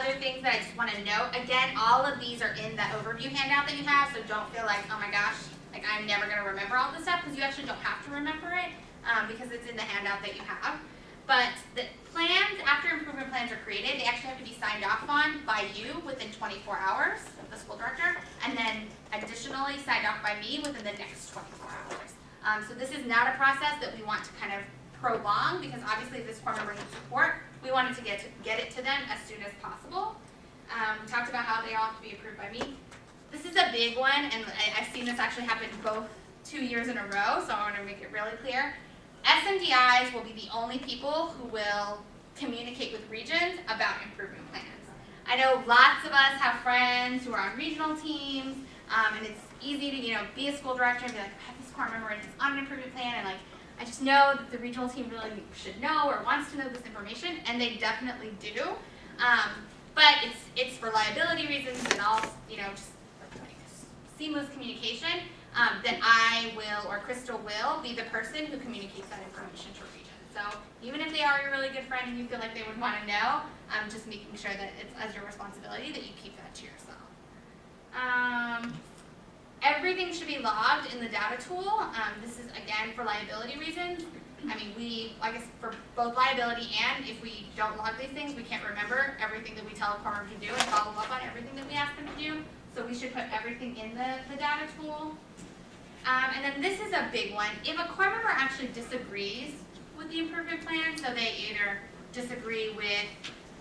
other things that I just want to note, again, all of these are in the overview handout that you have, so don't feel like, oh my gosh, like I'm never going to remember all this stuff, because you actually don't have to remember it, because it's in the handout that you have. But the plans, after improvement plans are created, they actually have to be signed off on by you within 24 hours, the school director, and then additionally signed off by me within the next 24 hours. So this is not a process that we want to kind of prolong, because obviously if this core member needs support, we wanted to get it to them as soon as possible. We talked about how they all have to be approved by me. This is a big one, and I've seen this actually happen both 2 years in a row, so I want to make it really clear. SMDIs will be the only people who will communicate with regions about improvement plans. I know lots of us have friends who are on regional teams, and it's easy to be a school director and be like, I have this core member and it's on an improvement plan, and like I just know that the regional team really should know or wants to know this information, and they definitely do. But it's for liability reasons and all, just like seamless communication. That I will, or Crystal will, be the person who communicates that information to regions. So even if they are your really good friend and you feel like they would want to know, just making sure that it's as your responsibility that you keep that to yourself. Everything should be logged in the data tool. This is, again, for liability reasons. I mean, I guess for both liability and if we don't log these things, we can't remember everything that we tell a core member to do and follow up on everything that we ask them to do. So we should put everything in the data tool. And then this is a big one. If a core member actually disagrees with the improvement plan, so they either disagree with,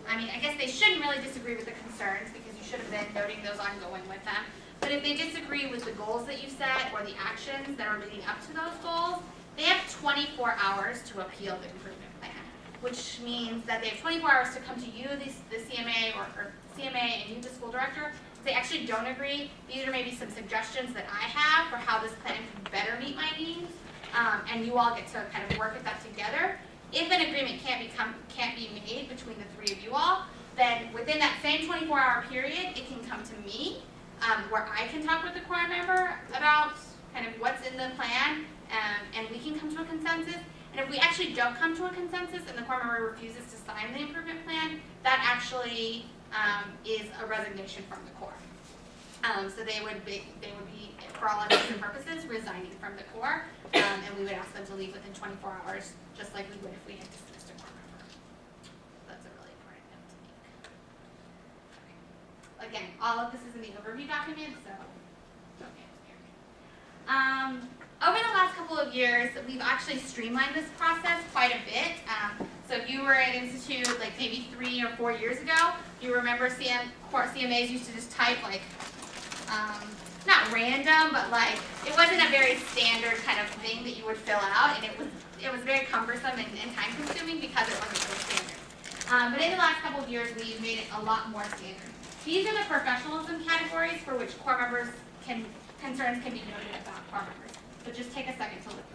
I guess they shouldn't really disagree with the concerns because you should have been noting those ongoing with them. But if they disagree with the goals that you set or the actions that are leading up to those goals, they have 24 hours to appeal the improvement plan, which means that they have 24 hours to come to you, the CMA or CMA, and you, the school director. If they actually don't agree, these are maybe some suggestions that I have for how this plan can better meet my needs, and you all get to kind of work at that together. If an agreement can't be made between the three of you all, then within that same 24-hour period, it can come to me, where I can talk with the core member about kind of what's in the plan, and we can come to a consensus. And if we actually don't come to a consensus and the core member refuses to sign the improvement plan, that actually is a resignation from the core. So they would be, for all intents and purposes, resigning from the core, and we would ask them to leave within 24 hours, just like we would if we had dismissed a core member. That's a really important note to make. Okay. Again, all of this is in the overview document, so okay. Over the last couple of years, we've actually streamlined this process quite a bit. So if you were at Institute like maybe 3 or 4 years ago, you remember CMAs used to just type like, not random, but like, it wasn't a very standard kind of thing that you would fill out, and it was very cumbersome and time consuming because it wasn't so standard. But in the last couple of years, we've made it a lot more standard. These are the professionalism categories for which core members concerns can be noted about core members. So just take a second to look